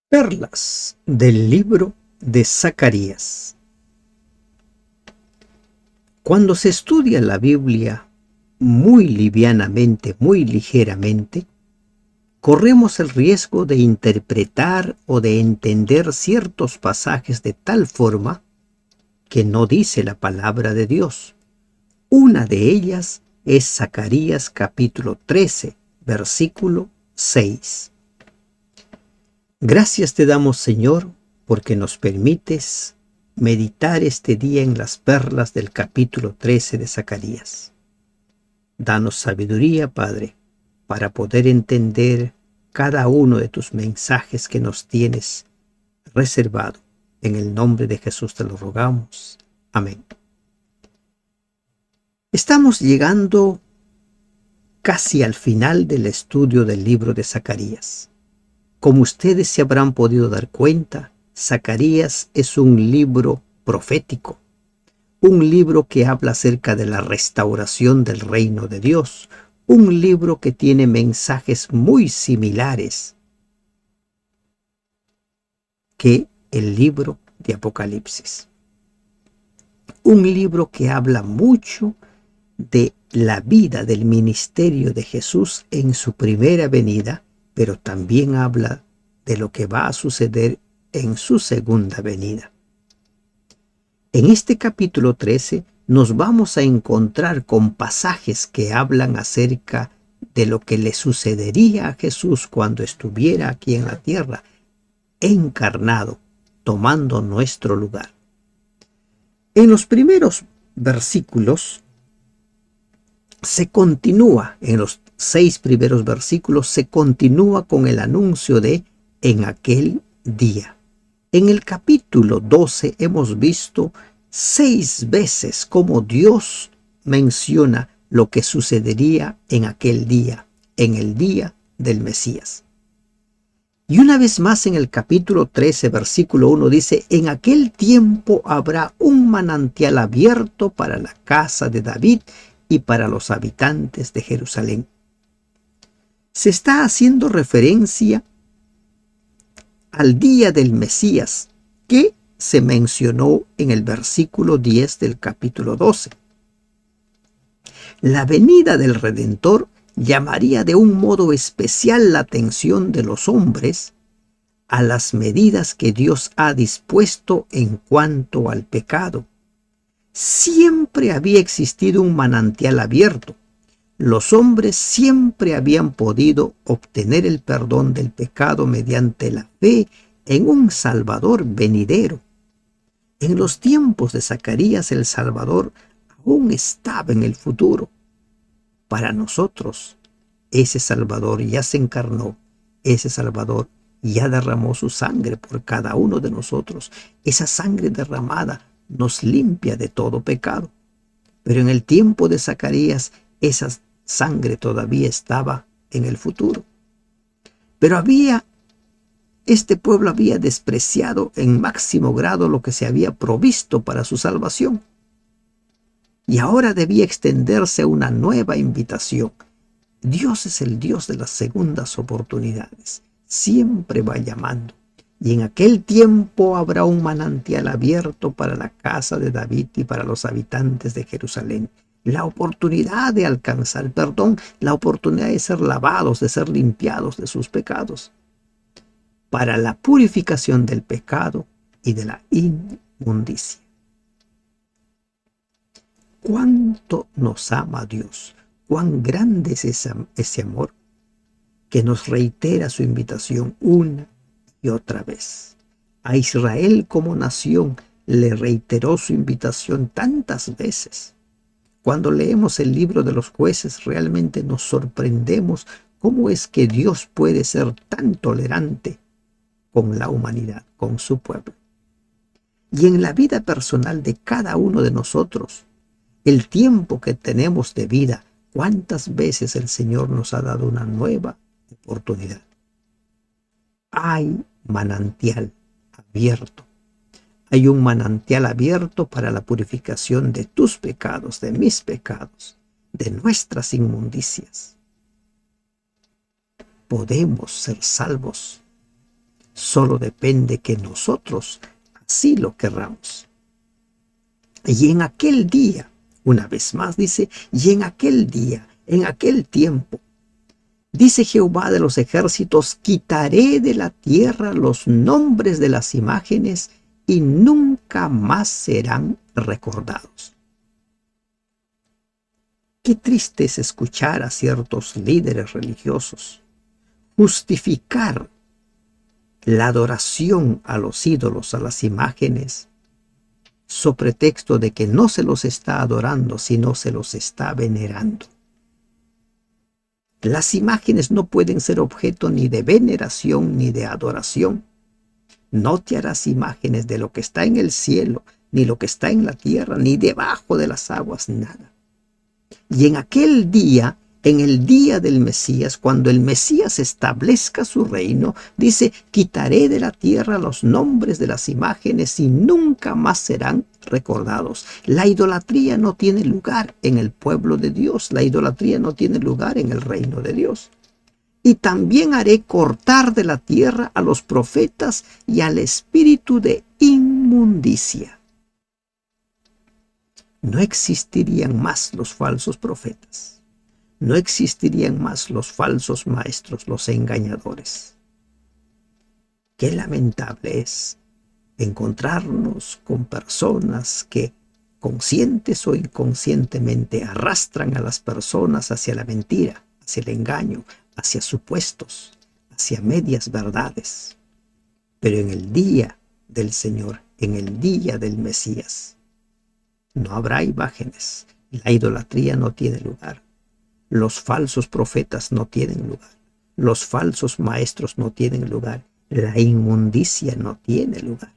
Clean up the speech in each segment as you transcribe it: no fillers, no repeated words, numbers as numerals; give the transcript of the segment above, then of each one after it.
Perlas del libro de Zacarías. Cuando se estudia la Biblia muy livianamente, muy ligeramente, corremos el riesgo de interpretar o de entender ciertos pasajes de tal forma que no dice la palabra de Dios. Una de ellas es Zacarías capítulo 13, versículo 6. Gracias te damos, Señor, porque nos permites meditar este día en las perlas del capítulo 13 de Zacarías. Danos sabiduría, Padre, para poder entender cada uno de tus mensajes que nos tienes reservado. En el nombre de Jesús te lo rogamos. Amén. Estamos llegando casi al final del estudio del libro de Zacarías. Como ustedes se habrán podido dar cuenta, Zacarías es un libro profético, un libro que habla acerca de la restauración del reino de Dios, un libro que tiene mensajes muy similares que el libro de Apocalipsis. Un libro que habla mucho de la vida del ministerio de Jesús en su primera venida, pero también habla de lo que va a suceder en su segunda venida. En este capítulo 13 nos vamos a encontrar con pasajes que hablan acerca de lo que le sucedería a Jesús cuando estuviera aquí en la tierra, encarnado, tomando nuestro lugar. En los primeros versículos se continúa, en los 6 primeros versículos, se continúa con el anuncio de en aquel día. En el capítulo 12 hemos visto 6 veces cómo Dios menciona lo que sucedería en aquel día, en el día del Mesías. Y una vez más en el capítulo 13, versículo 1 dice, en aquel tiempo habrá un manantial abierto para la casa de David y para los habitantes de Jerusalén. Se está haciendo referencia al día del Mesías que se mencionó en el versículo 10 del capítulo 12. La venida del Redentor llamaría de un modo especial la atención de los hombres a las medidas que Dios ha dispuesto en cuanto al pecado. Siempre había existido un manantial abierto. Los hombres siempre habían podido obtener el perdón del pecado mediante la fe en un Salvador venidero. En los tiempos de Zacarías el Salvador aún estaba en el futuro. Para nosotros, ese Salvador ya se encarnó, ese Salvador ya derramó su sangre por cada uno de nosotros. Esa sangre derramada nos limpia de todo pecado. Pero en el tiempo de Zacarías, esa sangre todavía estaba en el futuro. Pero este pueblo había despreciado en máximo grado lo que se había provisto para su salvación. Y ahora debía extenderse una nueva invitación. Dios es el Dios de las segundas oportunidades. Siempre va llamando. Y en aquel tiempo habrá un manantial abierto para la casa de David y para los habitantes de Jerusalén. La oportunidad de alcanzar perdón, la oportunidad de ser lavados, de ser limpiados de sus pecados, para la purificación del pecado y de la inmundicia. ¿Cuánto nos ama Dios? ¿Cuán grande es ese amor que nos reitera su invitación una y otra vez? A Israel como nación le reiteró su invitación tantas veces. Cuando leemos el libro de los jueces, realmente nos sorprendemos cómo es que Dios puede ser tan tolerante con la humanidad, con su pueblo. Y en la vida personal de cada uno de nosotros, el tiempo que tenemos de vida, ¿cuántas veces el Señor nos ha dado una nueva oportunidad? Hay manantial abierto. Hay un manantial abierto para la purificación de tus pecados, de mis pecados, de nuestras inmundicias. Podemos ser salvos Solo depende que nosotros así lo querramos. Y en aquel día, una vez más dice, y en aquel día, en aquel tiempo, dice Jehová de los ejércitos, quitaré de la tierra los nombres de las imágenes y nunca más serán recordados. Qué triste es escuchar a ciertos líderes religiosos justificar la adoración a los ídolos, a las imágenes, sobre pretexto de que no se los está adorando, sino se los está venerando. Las imágenes no pueden ser objeto ni de veneración ni de adoración. No te harás imágenes de lo que está en el cielo, ni lo que está en la tierra, ni debajo de las aguas, nada. Y en aquel día, en el día del Mesías, cuando el Mesías establezca su reino, dice, quitaré de la tierra los nombres de las imágenes y nunca más serán recordados. La idolatría no tiene lugar en el pueblo de Dios, la idolatría no tiene lugar en el reino de Dios. Y también haré cortar de la tierra a los profetas y al espíritu de inmundicia. No existirían más los falsos profetas. No existirían más los falsos maestros, los engañadores. Qué lamentable es encontrarnos con personas que conscientes o inconscientemente arrastran a las personas hacia la mentira, hacia el engaño, hacia supuestos, hacia medias verdades. Pero en el día del Señor, en el día del Mesías, no habrá imágenes. La idolatría no tiene lugar. Los falsos profetas no tienen lugar. Los falsos maestros no tienen lugar. La inmundicia no tiene lugar.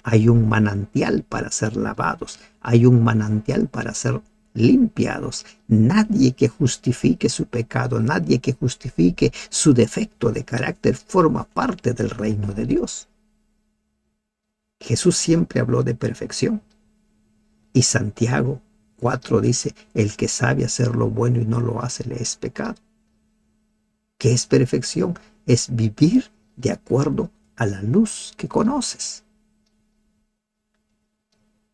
Hay un manantial para ser lavados. Hay un manantial para ser limpiados. Nadie que justifique su pecado, nadie que justifique su defecto de carácter forma parte del reino de Dios. Jesús siempre habló de perfección. Y Santiago 4 dice, el que sabe hacer lo bueno y no lo hace le es pecado. ¿Qué es perfección? Es vivir de acuerdo a la luz que conoces.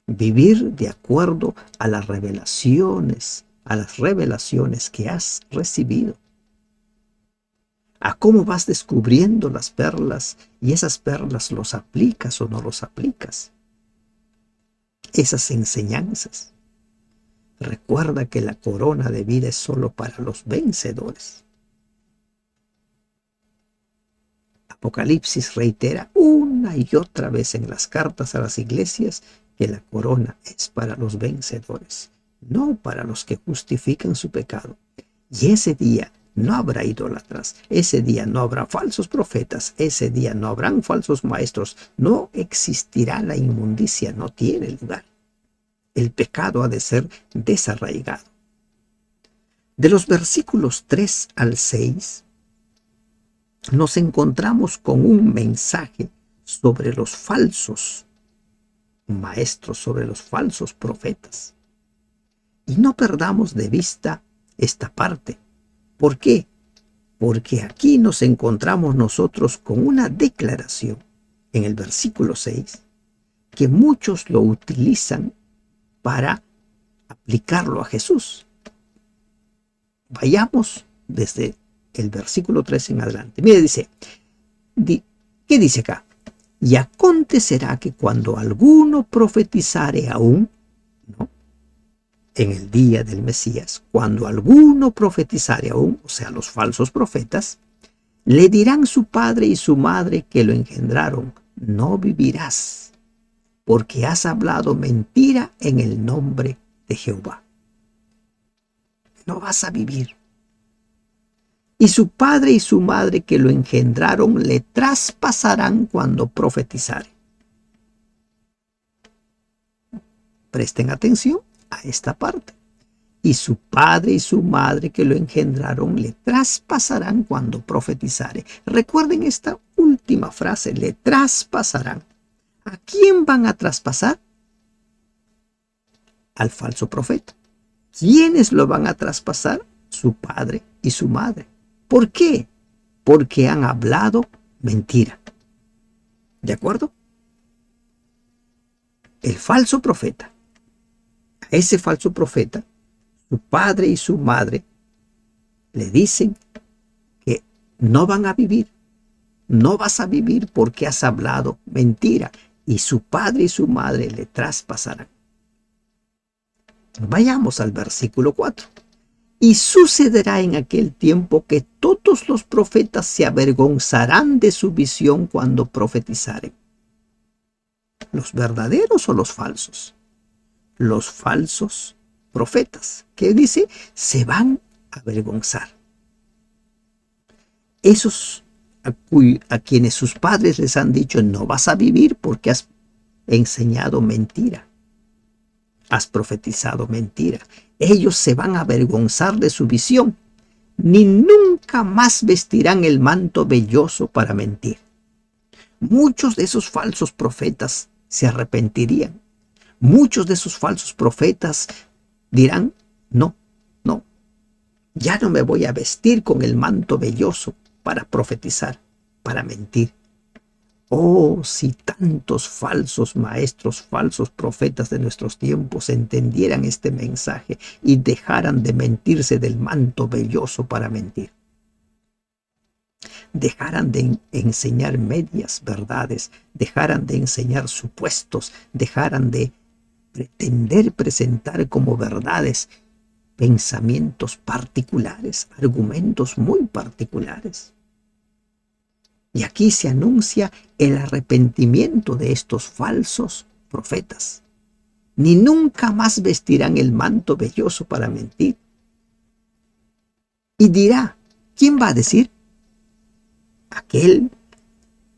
Vivir de acuerdo a las revelaciones que has recibido. A cómo vas descubriendo las perlas y esas perlas los aplicas o no los aplicas. Esas enseñanzas. Recuerda que la corona de vida es solo para los vencedores. Apocalipsis reitera una y otra vez en las cartas a las iglesias que la corona es para los vencedores, no para los que justifican su pecado. Y ese día no habrá idólatras, ese día no habrá falsos profetas, ese día no habrán falsos maestros, no existirá la inmundicia, no tiene lugar. El pecado ha de ser desarraigado. De los versículos 3 al 6, nos encontramos con un mensaje sobre los falsos maestros, sobre los falsos profetas. Y no perdamos de vista esta parte. ¿Por qué? Porque aquí nos encontramos nosotros con una declaración en el versículo 6 que muchos lo utilizan para aplicarlo a Jesús. Vayamos desde el versículo 3 en adelante. Mire, dice, ¿qué dice acá? Y acontecerá que cuando alguno profetizare aún, ¿no? En el día del Mesías, cuando alguno profetizare aún, o sea, los falsos profetas, le dirán su padre y su madre que lo engendraron, no vivirás, porque has hablado mentira en el nombre de Jehová. No vas a vivir. Y su padre y su madre que lo engendraron le traspasarán cuando profetizare. Presten atención a esta parte. Y su padre y su madre que lo engendraron le traspasarán cuando profetizare. Recuerden esta última frase, le traspasarán. ¿A quién van a traspasar? Al falso profeta. ¿Quiénes lo van a traspasar? Su padre y su madre. ¿Por qué? Porque han hablado mentira. ¿De acuerdo? El falso profeta, a ese falso profeta, su padre y su madre le dicen que no van a vivir, no vas a vivir porque has hablado mentira, y su padre y su madre le traspasarán. Vayamos al versículo 4. Y sucederá en aquel tiempo que todos los profetas se avergonzarán de su visión cuando profetizaren. ¿Los verdaderos o los falsos? Los falsos profetas, que dice, se van a avergonzar. Esos a quienes sus padres les han dicho, no vas a vivir porque has enseñado mentira, has profetizado mentira. Ellos se van a avergonzar de su visión, ni nunca más vestirán el manto velloso para mentir. Muchos de esos falsos profetas se arrepentirían. Muchos de esos falsos profetas dirán, no, ya no me voy a vestir con el manto velloso para profetizar, para mentir. Oh, si tantos falsos maestros, falsos profetas de nuestros tiempos entendieran este mensaje y dejaran de mentirse del manto velloso para mentir. Dejaran de enseñar medias verdades, dejaran de enseñar supuestos, dejaran de pretender presentar como verdades pensamientos particulares, argumentos muy particulares. Y aquí se anuncia el arrepentimiento de estos falsos profetas. Ni nunca más vestirán el manto velloso para mentir. Y dirá, ¿quién va a decir? Aquel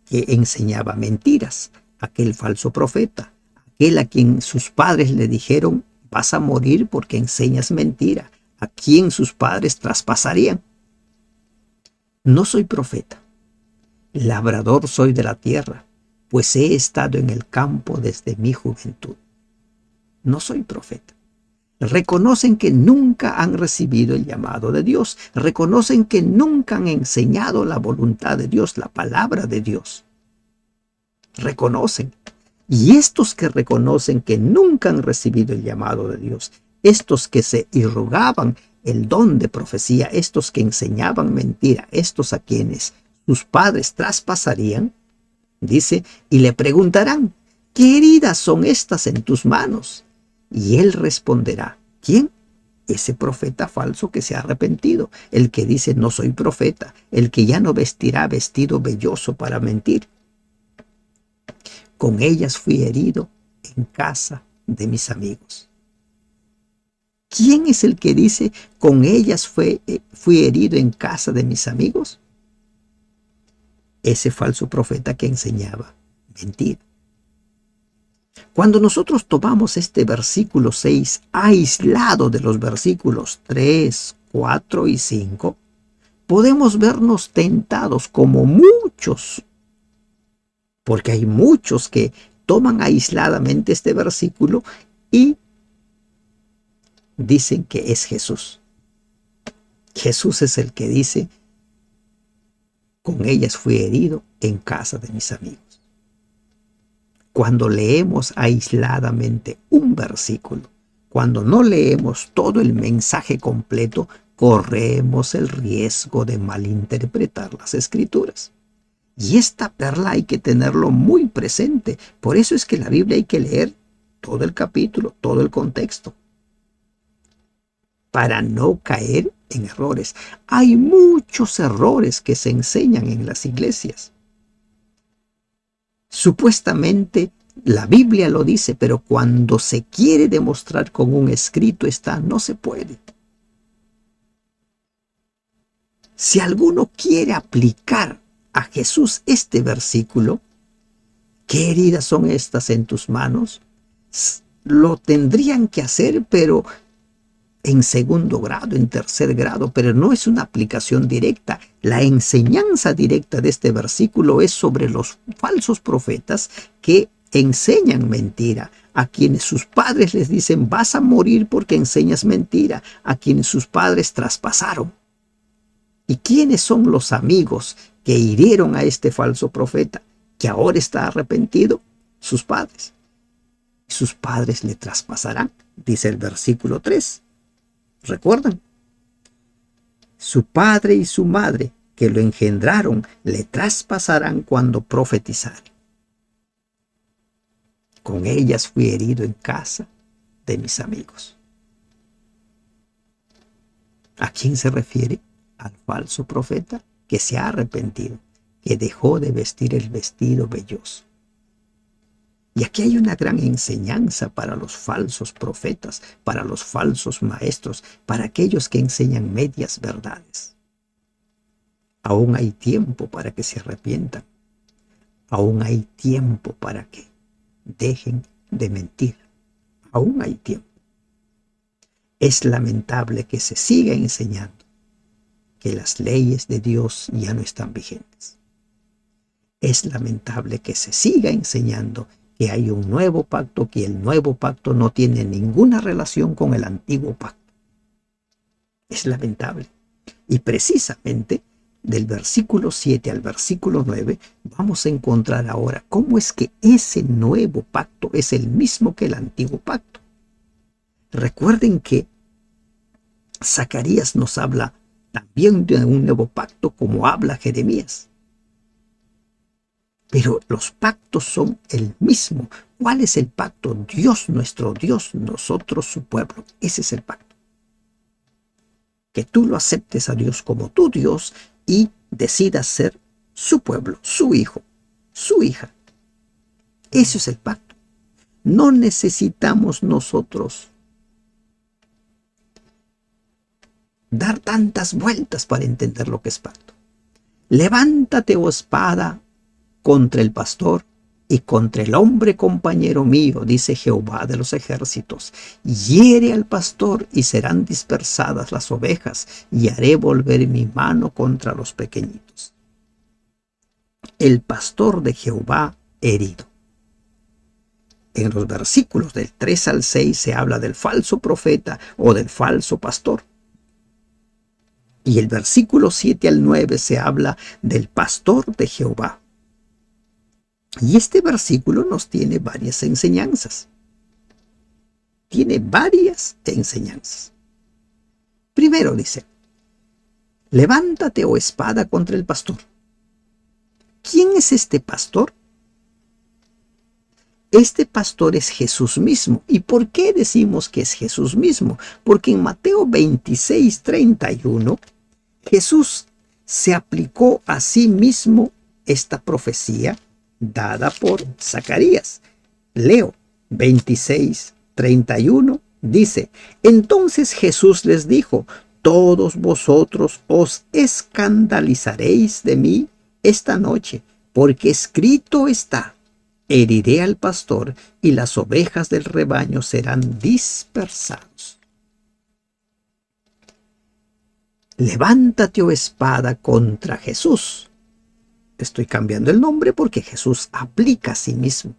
que enseñaba mentiras, aquel falso profeta, aquel a quien sus padres le dijeron, vas a morir porque enseñas mentira, a quien sus padres traspasarían. No soy profeta. Labrador soy de la tierra, pues he estado en el campo desde mi juventud. No soy profeta. Reconocen que nunca han recibido el llamado de Dios. Reconocen que nunca han enseñado la voluntad de Dios, la palabra de Dios. Reconocen. Y estos que reconocen que nunca han recibido el llamado de Dios, estos que se irrogaban el don de profecía, estos que enseñaban mentira, estos a quienes sus padres traspasarían, dice, y le preguntarán, ¿qué heridas son estas en tus manos? Y él responderá, ¿quién? Ese profeta falso que se ha arrepentido, el que dice, no soy profeta, el que ya no vestirá vestido velloso para mentir. Con ellas fui herido en casa de mis amigos. ¿Quién es el que dice, con ellas fui herido en casa de mis amigos? Ese falso profeta que enseñaba mentira. Cuando nosotros tomamos este versículo 6 aislado de los versículos 3, 4 y 5, podemos vernos tentados como muchos, porque hay muchos que toman aisladamente este versículo y dicen que es Jesús. Jesús es el que dice, con ellas fui herido en casa de mis amigos. Cuando leemos aisladamente un versículo, cuando no leemos todo el mensaje completo, corremos el riesgo de malinterpretar las Escrituras. Y esta perla hay que tenerlo muy presente. Por eso es que la Biblia hay que leer todo el capítulo, todo el contexto, para no caer en errores. Hay muchos errores que se enseñan en las iglesias. Supuestamente la Biblia lo dice, pero cuando se quiere demostrar con un escrito está, no se puede. Si alguno quiere aplicar a Jesús este versículo, ¿qué heridas son estas en tus manos? Lo tendrían que hacer, pero en segundo grado, en tercer grado, pero no es una aplicación directa. La enseñanza directa de este versículo es sobre los falsos profetas que enseñan mentira, a quienes sus padres les dicen, vas a morir porque enseñas mentira, a quienes sus padres traspasaron. ¿Y quiénes son los amigos que hirieron a este falso profeta, que ahora está arrepentido? Sus padres. Sus padres le traspasarán, dice el versículo 3. ¿Recuerdan? Su padre y su madre, que lo engendraron, le traspasarán cuando profetizare. Con ellas fui herido en casa de mis amigos. ¿A quién se refiere? Al falso profeta que se ha arrepentido, que dejó de vestir el vestido velloso. Y aquí hay una gran enseñanza para los falsos profetas, para los falsos maestros, para aquellos que enseñan medias verdades. Aún hay tiempo para que se arrepientan. Aún hay tiempo para que dejen de mentir. Aún hay tiempo. Es lamentable que se siga enseñando que las leyes de Dios ya no están vigentes. Es lamentable que se siga enseñando que hay un nuevo pacto, que el nuevo pacto no tiene ninguna relación con el antiguo pacto. Es lamentable. Y precisamente del versículo 7 al versículo 9 vamos a encontrar ahora cómo es que ese nuevo pacto es el mismo que el antiguo pacto. Recuerden que Zacarías nos habla también de un nuevo pacto como habla Jeremías. Pero los pactos son el mismo. ¿Cuál es el pacto? Dios, nuestro Dios, nosotros, su pueblo. Ese es el pacto. Que tú lo aceptes a Dios como tu Dios y decidas ser su pueblo, su hijo, su hija. Ese es el pacto. No necesitamos nosotros dar tantas vueltas para entender lo que es pacto. Levántate, oh espada, contra el pastor y contra el hombre compañero mío, dice Jehová de los ejércitos. Hiere al pastor y serán dispersadas las ovejas, y haré volver mi mano contra los pequeñitos. El pastor de Jehová herido. En los versículos del 3 al 6 se habla del falso profeta o del falso pastor. Y el versículo 7 al 9 se habla del pastor de Jehová. Y este versículo nos tiene varias enseñanzas. Tiene varias enseñanzas. Primero dice, levántate, oh espada, contra el pastor. ¿Quién es este pastor? Este pastor es Jesús mismo. ¿Y por qué decimos que es Jesús mismo? Porque en Mateo 26:31, Jesús se aplicó a sí mismo esta profecía dada por Zacarías. Leo 26:31, dice, entonces Jesús les dijo, todos vosotros os escandalizaréis de mí esta noche, porque escrito está, heriré al pastor y las ovejas del rebaño serán dispersados. Levántate, oh espada, contra Jesús. Estoy cambiando el nombre porque Jesús aplica a sí mismo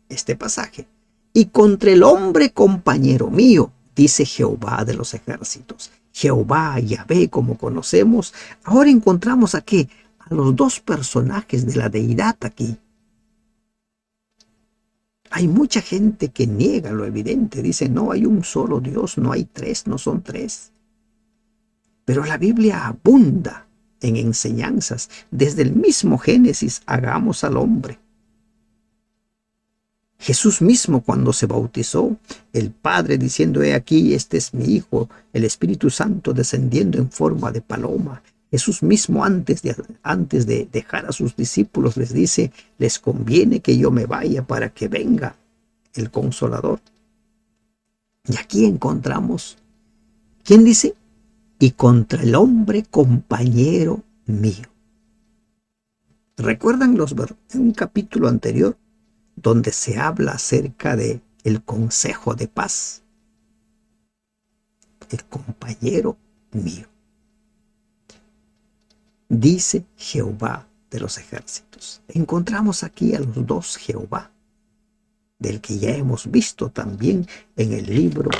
este pasaje. Y contra el hombre compañero mío, dice Jehová de los ejércitos. Jehová, Yahvé, como conocemos. Ahora encontramos aquí a los dos personajes de la deidad aquí. Hay mucha gente que niega lo evidente. Dice, no hay un solo Dios, no hay tres, no son tres. Pero la Biblia abunda en enseñanzas. Desde el mismo Génesis, hagamos al hombre. Jesús mismo cuando se bautizó, el Padre diciendo, he aquí, este es mi Hijo, el Espíritu Santo descendiendo en forma de paloma. Jesús mismo antes de dejar a sus discípulos les dice, les conviene que yo me vaya para que venga el Consolador. Y aquí encontramos, ¿quién dice? Y contra el hombre compañero mío. ¿Recuerdan en un capítulo anterior donde se habla acerca de el consejo de paz? El compañero mío. Dice Jehová de los ejércitos. Encontramos aquí a los dos Jehová, del que ya hemos visto también en el libro,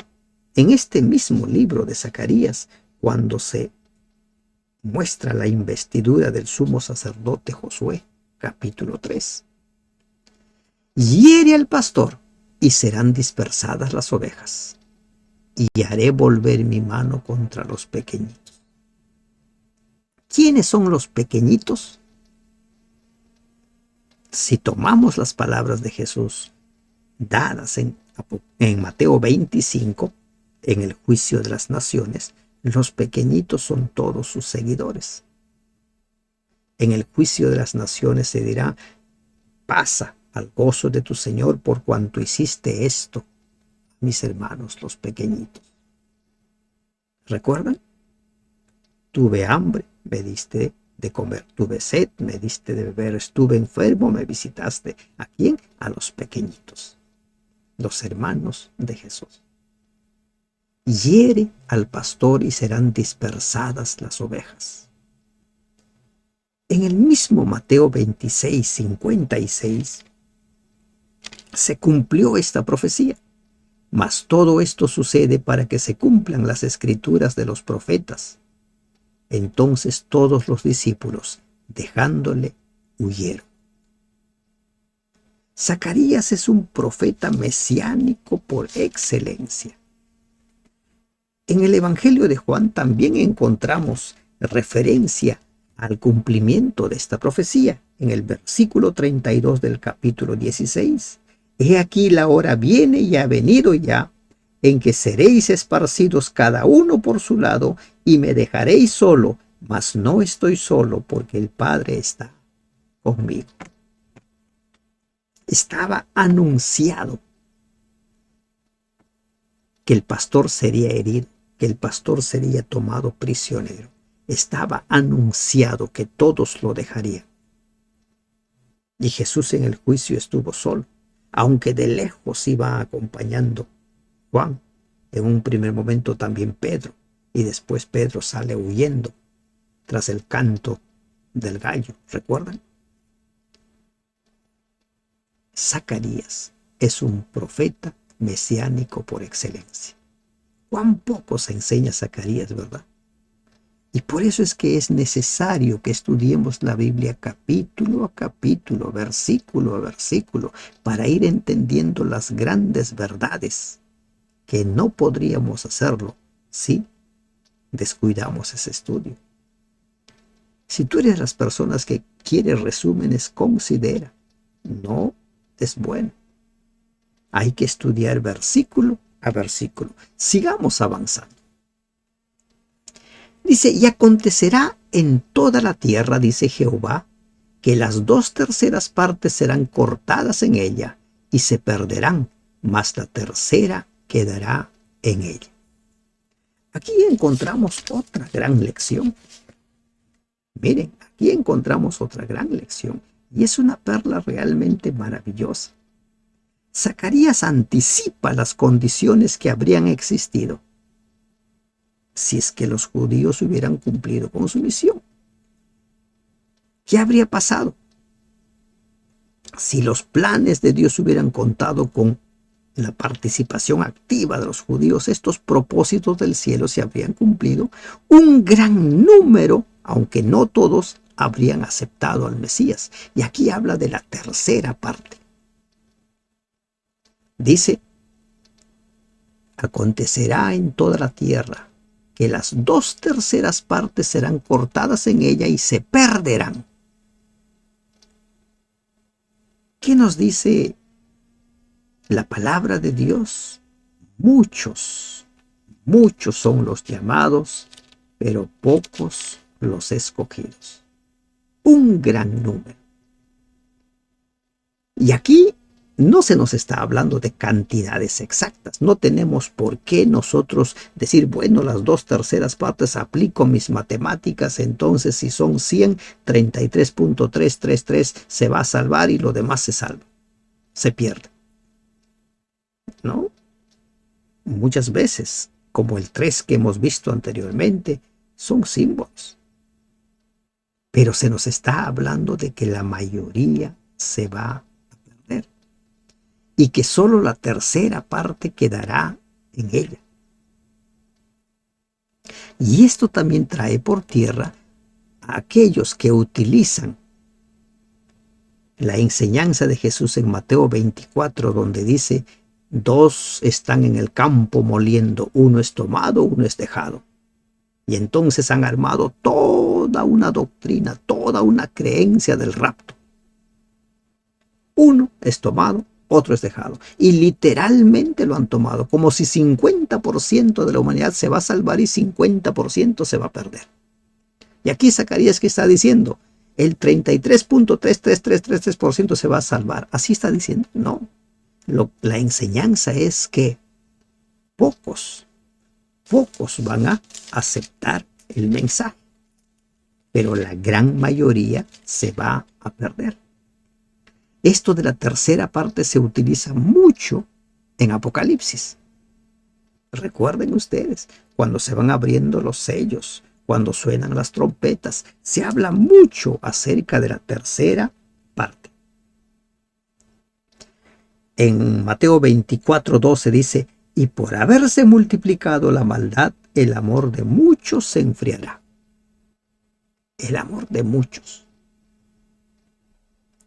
en este mismo libro de Zacarías, cuando se muestra la investidura del sumo sacerdote Josué, capítulo 3. Hiere al pastor y serán dispersadas las ovejas, y haré volver mi mano contra los pequeñitos. ¿Quiénes son los pequeñitos? Si tomamos las palabras de Jesús dadas en Mateo 25, en el juicio de las naciones, los pequeñitos son todos sus seguidores. En el juicio de las naciones se dirá: pasa al gozo de tu Señor por cuanto hiciste esto, mis hermanos, los pequeñitos. ¿Recuerdan? Tuve hambre, me diste de comer. Tuve sed, me diste de beber. Estuve enfermo, me visitaste. ¿A quién? A los pequeñitos, los hermanos de Jesús. Hiere al pastor y serán dispersadas las ovejas. En el mismo Mateo 26, 56, se cumplió esta profecía. Mas todo esto sucede para que se cumplan las escrituras de los profetas. Entonces todos los discípulos, dejándole, huyeron. Zacarías es un profeta mesiánico por excelencia. En el Evangelio de Juan también encontramos referencia al cumplimiento de esta profecía. En el versículo 32 del capítulo 16. He aquí la hora viene y ha venido ya, en que seréis esparcidos cada uno por su lado, y me dejaréis solo, mas no estoy solo, porque el Padre está conmigo. Estaba anunciado que el pastor sería herido, que el pastor sería tomado prisionero. Estaba anunciado que todos lo dejarían. Y Jesús en el juicio estuvo solo, aunque de lejos iba acompañando Juan, en un primer momento también Pedro, y después Pedro sale huyendo tras el canto del gallo, ¿recuerdan? Zacarías es un profeta mesiánico por excelencia. Cuán poco se enseña Zacarías, ¿verdad? Y por eso es que es necesario que estudiemos la Biblia capítulo a capítulo, versículo a versículo, para ir entendiendo las grandes verdades, que no podríamos hacerlo si descuidamos ese estudio. Si tú eres las personas que quieren resúmenes, considera, no es bueno. Hay que estudiar versículo a versículo. Sigamos avanzando. Dice: y acontecerá en toda la tierra, dice Jehová, que las 2/3 partes serán cortadas en ella y se perderán, mas la tercera quedará en ella. Aquí encontramos otra gran lección. Miren, aquí encontramos otra gran lección, y es una perla realmente maravillosa. Zacarías anticipa las condiciones que habrían existido si es que los judíos hubieran cumplido con su misión. ¿Qué habría pasado si los planes de Dios hubieran contado con la participación activa de los judíos? Estos propósitos del cielo se habrían cumplido. Un gran número, aunque no todos, habrían aceptado al Mesías. Y aquí habla de la tercera parte. Dice: acontecerá en toda la tierra que las 2/3 partes serán cortadas en ella y se perderán. ¿Qué nos dice la palabra de Dios? Muchos son los llamados, pero pocos los escogidos. Un gran número. Y aquí no se nos está hablando de cantidades exactas. No tenemos por qué nosotros decir, bueno, las 2/3 partes, aplico mis matemáticas, entonces si son 100, 33.333 se va a salvar y lo demás se salva, se pierde. ¿No? Muchas veces, como el 3 que hemos visto anteriormente, son símbolos. Pero se nos está hablando de que la mayoría se va a perder y que solo la tercera parte quedará en ella. Y esto también trae por tierra a aquellos que utilizan la enseñanza de Jesús en Mateo 24, donde dice: dos están en el campo moliendo, uno es tomado, uno es dejado. Y entonces han armado toda una doctrina, toda una creencia del rapto. Uno es tomado, otro es dejado. Y literalmente lo han tomado, como si 50% de la humanidad se va a salvar y 50% se va a perder. Y aquí Zacarías, ¿qué está diciendo? El 33.33333% se va a salvar. ¿Así está diciendo? No. La enseñanza es que pocos van a aceptar el mensaje, pero la gran mayoría se va a perder. Esto de la tercera parte se utiliza mucho en Apocalipsis. Recuerden ustedes, cuando se van abriendo los sellos, cuando suenan las trompetas, se habla mucho acerca de la tercera parte. En Mateo 24:12 dice: y por haberse multiplicado la maldad, el amor de muchos se enfriará. El amor de muchos.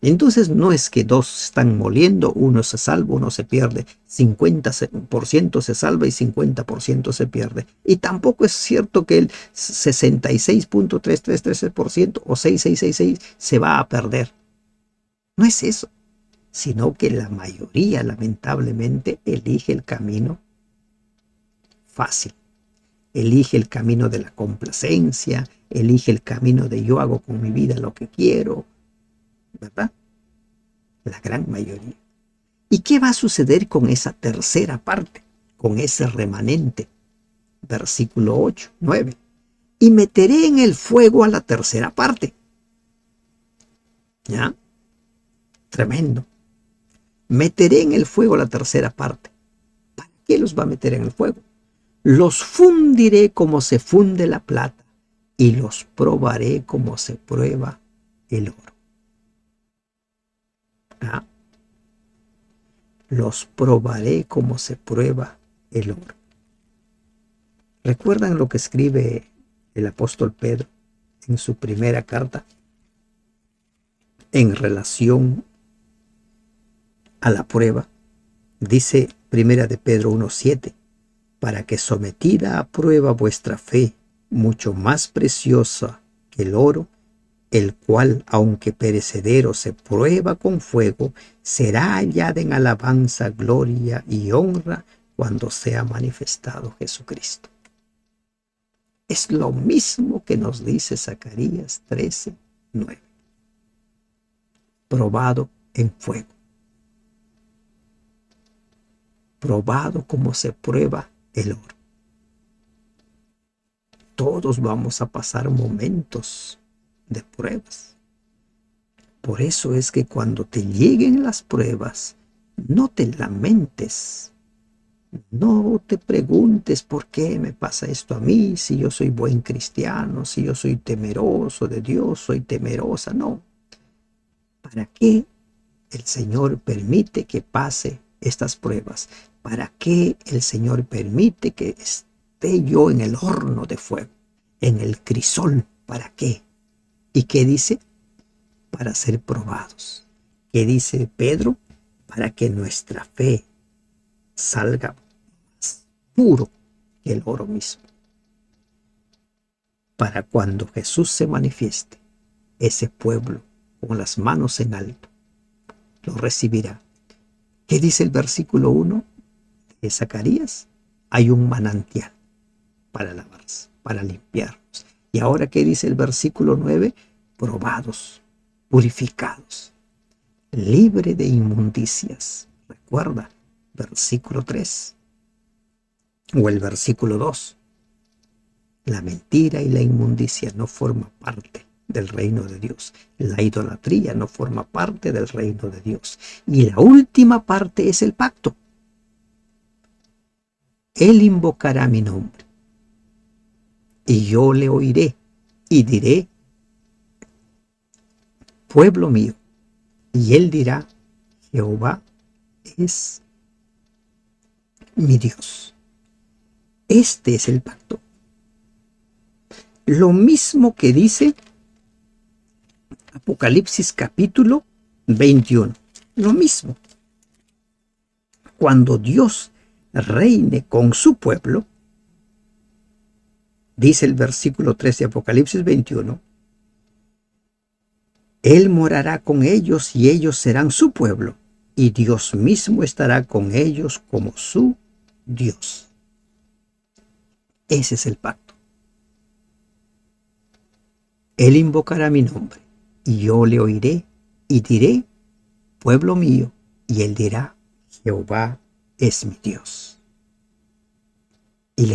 Entonces no es que dos están moliendo, uno se salva, uno se pierde. 50% se salva y 50% se pierde. Y tampoco es cierto que el 66.333% o 6666 se va a perder. No es eso, sino que la mayoría lamentablemente elige el camino fácil. Elige el camino de la complacencia, elige el camino de yo hago con mi vida lo que quiero, ¿verdad? La gran mayoría. ¿Y qué va a suceder con esa tercera parte? Con ese remanente. Versículo 8, 9. Y meteré en el fuego a la tercera parte. ¿Ya? Tremendo. Meteré en el fuego la tercera parte. ¿Para qué los va a meter en el fuego? Los fundiré como se funde la plata y los probaré como se prueba el oro. ¿Ah? Los probaré como se prueba el oro. ¿Recuerdan lo que escribe el apóstol Pedro en su primera carta en relación a la prueba? Dice primera de Pedro 1:7: para que sometida a prueba vuestra fe, mucho más preciosa que el oro, el cual, aunque perecedero, se prueba con fuego, será hallada en alabanza, gloria y honra cuando sea manifestado Jesucristo. Es lo mismo que nos dice Zacarías 13:9. Probado en fuego. Probado como se prueba el oro. Todos vamos a pasar momentos de pruebas. Por eso es que cuando te lleguen las pruebas, no te lamentes. No te preguntes por qué me pasa esto a mí, si yo soy buen cristiano, si yo soy temeroso de Dios, soy temerosa. No. ¿Para qué el Señor permite que pase estas pruebas? ¿Para qué el Señor permite que esté yo en el horno de fuego, en el crisol? ¿Para qué? ¿Y qué dice? Para ser probados. ¿Qué dice Pedro? Para que nuestra fe salga más puro que el oro mismo. Para cuando Jesús se manifieste, ese pueblo con las manos en alto lo recibirá. ¿Qué dice el versículo 1 de Zacarías? Hay un manantial para lavarse, para limpiarnos. Y ahora, ¿qué dice el versículo 9? Probados, purificados, libre de inmundicias. Recuerda, versículo 3 o el versículo 2. La mentira y la inmundicia no forman parte del reino de Dios. La idolatría no forma parte del reino de Dios. Y la última parte es el pacto. Él invocará mi nombre y yo le oiré y diré: pueblo mío. Y él dirá: Jehová es mi Dios. Este es el pacto. Lo mismo que dice Apocalipsis capítulo 21. Lo mismo. Cuando Dios reine con su pueblo, dice el versículo 3 de Apocalipsis 21, Él morará con ellos y ellos serán su pueblo, y Dios mismo estará con ellos como su Dios. Ese es el pacto. Él invocará mi nombre, y yo le oiré, y diré, pueblo mío, y él dirá, Jehová es mi Dios. Y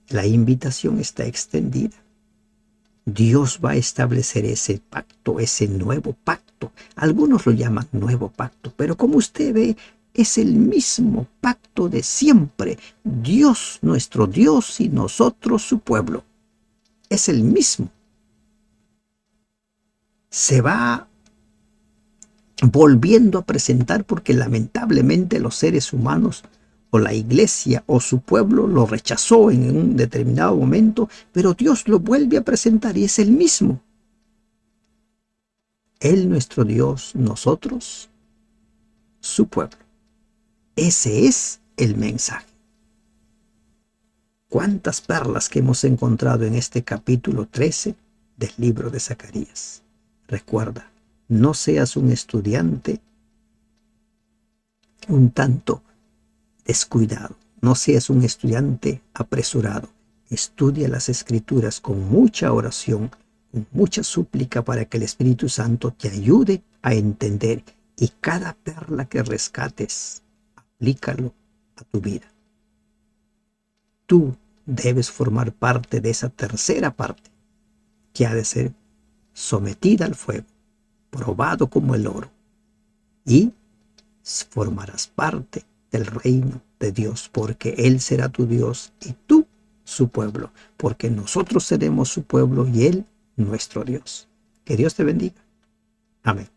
la invitación está extendida. Dios va a establecer ese pacto, ese nuevo pacto. Algunos lo llaman nuevo pacto, pero como usted ve, es el mismo pacto de siempre. Dios, nuestro Dios, y nosotros, su pueblo. Es el mismo. Se va volviendo a presentar porque lamentablemente los seres humanos o la iglesia o su pueblo lo rechazó en un determinado momento, pero Dios lo vuelve a presentar y es el mismo. Él, nuestro Dios, nosotros, su pueblo. Ese es el mensaje. Cuántas perlas que hemos encontrado en este capítulo 13 del libro de Zacarías. Recuerda, no seas un estudiante un tanto descuidado, no seas un estudiante apresurado. Estudia las Escrituras con mucha oración, con mucha súplica para que el Espíritu Santo te ayude a entender, y cada perla que rescates, aplícalo a tu vida. Tú debes formar parte de esa tercera parte que ha de ser sometida al fuego, probado como el oro, y formarás parte del reino de Dios, porque Él será tu Dios y tú su pueblo, porque nosotros seremos su pueblo y Él nuestro Dios. Que Dios te bendiga. Amén.